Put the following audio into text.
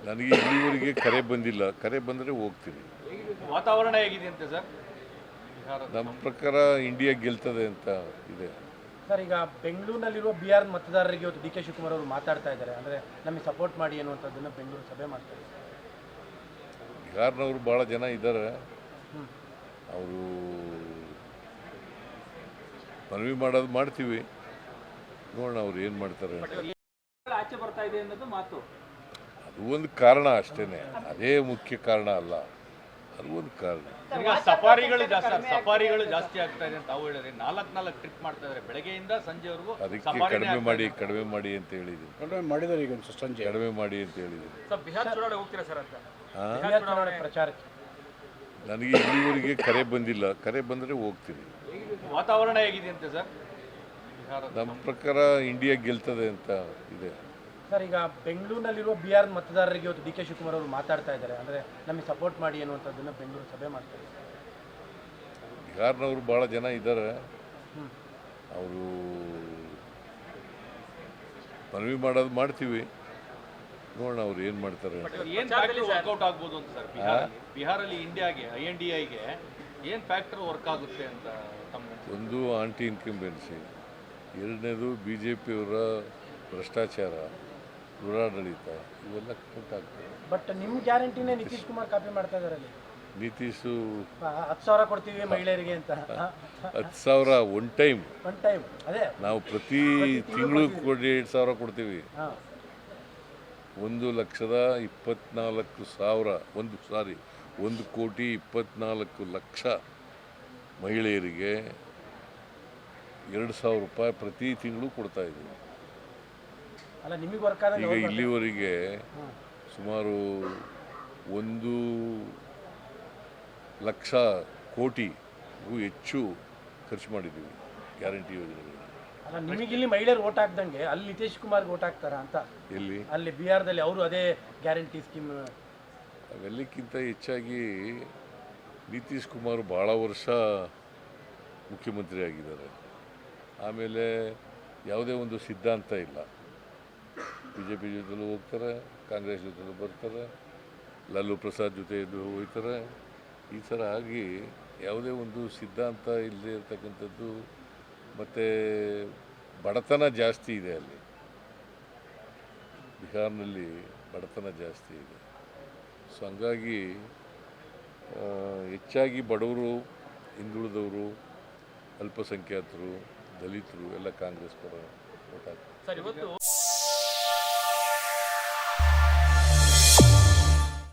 ನನಗೆ ಇಲ್ಲಿವರೆಗೆ ಕರೆ ಬಂದಿಲ್ಲ. ಕರೆ ಬಂದರೆ ಹೋಗ್ತೀನಿ. ವಾತಾವರಣ ಹೇಗಿದೆ ಅಂತ ಸರ್? ನಮ್ಮ ಪ್ರಕಾರ ಇಂಡಿಯಾ ಗೆಲ್ತದೆ ಅಂತ ಇದೆ. ಸರ್, ಈಗ ಬೆಂಗಳೂರಿನಲ್ಲಿರುವ ಬಿಹಾರ್ ಮತದಾರರಿಗೆ ಇವತ್ತು ಡಿ ಕೆ ಶಿವಕುಮಾರ್ ಅವರು ಮಾತಾಡ್ತಾ ಇದ್ದಾರೆ. ಅಂದರೆ ನಮಗೆ ಸಪೋರ್ಟ್ ಮಾಡಿ ಅನ್ನುವಂಥದ್ದನ್ನು ಬೆಂಗಳೂರು ಸಭೆ ಮಾಡ್ತಾರೆ. ಬಿಹಾರ್ನವರು ಭಾಳ ಜನ ಇದ್ದಾರೆ. ಅವರು ಮನವಿ ಮಾಡೋದು ಮಾಡ್ತೀವಿ, ನೋಡೋಣ ಅವ್ರು ಏನು ಮಾಡ್ತಾರೆ. ಆಚೆ ಬರ್ತಾ ಇದೆ ಅನ್ನೋದು ಮಾತು. ಅದು ಒಂದು ಕಾರಣ ಅಷ್ಟೇ, ಅದೇ ಮುಖ್ಯ ಕಾರಣ ಅಲ್ಲ, ಅದು ಒಂದು ಕಾರಣ. ಈಗ ಸಫಾರಿಗಳು ಜಾಸ್ತಿ ಆಗ್ತಾ ಇದೆ ಅಂತ ತಾವು ಹೇಳಿದ್ರೆ 4 ಟ್ರಿಪ್ ಮಾಡ್ತಾ ಇದ್ದಾರೆ ಬೆಳಗ್ಗೆಯಿಂದ ಸಂಜೆವರೆಗೂ. ಅದಕ್ಕೆ ಕಡಿಮೆ ಮಾಡಿ ಅಂತ ಹೇಳಿದ್ದೀನಿ. ಕಡಿಮೆ ಮಾಡಿದ್ದಾರೆ ಈಗ ಸಂಜೆ. ಕಡಿಮೆ ಮಾಡಿ ಅಂತ ಹೇಳಿದ್ದೀನಿ. ಬಿಹಾರ್ ಚುನಾವಣೆ ಹೋಗ್ತೀರಾ ಸರ್ ಅಂತ? ಬಿಹಾರ್ ಚುನಾವಣೆ ಪ್ರಚಾರಕ್ಕೆ ನನಗೆ ಇಲ್ಲಿವರೆಗೆ ಕರೆ ಬಂದಿಲ್ಲ. ಕರೆ ಬಂದರೆ ಹೋಗ್ತೀನಿ. ವಾತಾವರಣ ಹೇಗಿದೆ ಅಂತ ಸರ್? ನಮ್ಮ ಪ್ರಕಾರ ಇಂಡಿಯಾ ಗೆಲ್ತದೆ ಅಂತ ಇದೆ. ಸರ್, ಈಗ ಬೆಂಗಳೂರಿನಲ್ಲಿರುವ ಬಿಹಾರ್ ಮತದಾರರಿಗೆ ಇವತ್ತು ಡಿ ಕೆ ಶಿವಕುಮಾರ್ ಅವರು ಮಾತಾಡ್ತಾ ಇದ್ದಾರೆ. ಅಂದರೆ ನಮಗೆ ಸಪೋರ್ಟ್ ಮಾಡಿ ಅನ್ನುವಂಥದ್ದನ್ನು ಬೆಂಗಳೂರು ಸಭೆ ಮಾಡ್ತಾರೆ. ಬಿಹಾರ್ನವರು ಭಾಳ ಜನ ಇದ್ದಾರೆ. ಅವರು ಮನವಿ ಮಾಡೋದು ಮಾಡ್ತೀವಿ, ನೋಡೋಣ ಅವ್ರು ಏನು ಮಾಡ್ತಾರೆ. ಏನು ಫ್ಯಾಕ್ಟರ್ ವರ್ಕೌಟ್ ಆಗ್ಬೋದು ಅಂತ ಸರ್? ಬಿಹಾರಲ್ಲಿ ಇಂಡಿಯಾಗೆ INDIಗೆ ಏನು ಫ್ಯಾಕ್ಟರ್ ವರ್ಕ್ ಆಗುತ್ತೆ ಅಂತ ತಮ್ಮ? ಒಂದು ಆಂಟಿ ಇನ್ಕಂಬೆನ್ಸಿ, ಎರಡನೇದು BJP ಅವರ ಭ್ರಷ್ಟಾಚಾರ, ದುರಾಡಳಿತ, ಇವೆಲ್ಲ ಕೂಟಾಗ್ತದೆ. ಬಟ್ ನಿಮ್ಮ ಗ್ಯಾರಂಟಿನೇ ನಿತೀಶ್ ಕುಮಾರ್ ಕಾಪಿ ಮಾಡ್ತಾ ಇದ್ದಾರೆ. ಅಲ್ಲಿ ನಿತೀಶು 10,000 ಕೊಡ್ತೀವಿ ಮಹಿಳೆಯರಿಗೆ ಅಂತ. 10,000 ಒನ್ ಟೈಮ್. ಅದೇ ನಾವು ಪ್ರತಿ ತಿಂಗಳು 2,000 ಕೊಡ್ತೀವಿ. 1,24,000 ಮಹಿಳೆಯರಿಗೆ 2,000 ರೂಪಾಯಿ ಪ್ರತಿ ತಿಂಗಳು ಕೊಡ್ತಾ ಇದ್ದೀವಿ. ಅಲ್ಲ, ನಿಮಗೆ ವರ್ಕ್ ಆದಾಗ ಈಗ ಇಲ್ಲಿವರೆಗೆ ಸುಮಾರು 1,00,00,000 ಹೆಚ್ಚು ಖರ್ಚು ಮಾಡಿದ್ದೀವಿ ಗ್ಯಾರಂಟಿ ಯೋಜನೆಗಳು. ಅಲ್ಲ, ನಿಮಗಿಲ್ಲಿ ಮಹಿಳೆಯರು ಓಟ್ ಹಾಕ್ದಂಗೆ ಅಲ್ಲಿ ನಿತೀಶ್ ಕುಮಾರ್ಗೆ ಓಟ್ ಹಾಕ್ತಾರ ಅಂತ? ಎಲ್ಲಿ? ಅಲ್ಲಿ ಬಿಹಾರದಲ್ಲಿ ಅವರು ಅದೇ ಗ್ಯಾರಂಟಿ ಸ್ಕೀಮ್. ಅವೆಲ್ಲಕ್ಕಿಂತ ಹೆಚ್ಚಾಗಿ ನಿತೀಶ್ ಕುಮಾರ್ ಭಾಳ ವರ್ಷ ಮುಖ್ಯಮಂತ್ರಿ ಆಗಿದ್ದಾರೆ. ಆಮೇಲೆ ಯಾವುದೇ ಒಂದು ಸಿದ್ಧಾಂತ ಇಲ್ಲ. BJP ಜೊತೆಲೂ ಹೋಗ್ತಾರೆ, ಕಾಂಗ್ರೆಸ್ ಜೊತೆಲೂ ಬರ್ತಾರೆ, ಲಾಲೂ ಪ್ರಸಾದ್ ಜೊತೆ ಹೋಗ್ತಾರೆ. ಈ ಥರ ಆಗಿ ಯಾವುದೇ ಒಂದು ಸಿದ್ಧಾಂತ ಇಲ್ಲದೆ ಇರತಕ್ಕಂಥದ್ದು. ಮತ್ತು ಬಡತನ ಜಾಸ್ತಿ ಇದೆ ಅಲ್ಲಿ. ಬಿಹಾರ್ನಲ್ಲಿ ಬಡತನ ಜಾಸ್ತಿ ಇದೆ. ಸೊ ಹಂಗಾಗಿ ಹೆಚ್ಚಾಗಿ ಬಡವರು, ಹಿಂದುಳಿದವರು, ಅಲ್ಪಸಂಖ್ಯಾತರು, ದಲಿತರು ಎಲ್ಲ ಕಾಂಗ್ರೆಸ್ ಪರ ಓಟ್ ಹಾಕ್ತಾರೆ.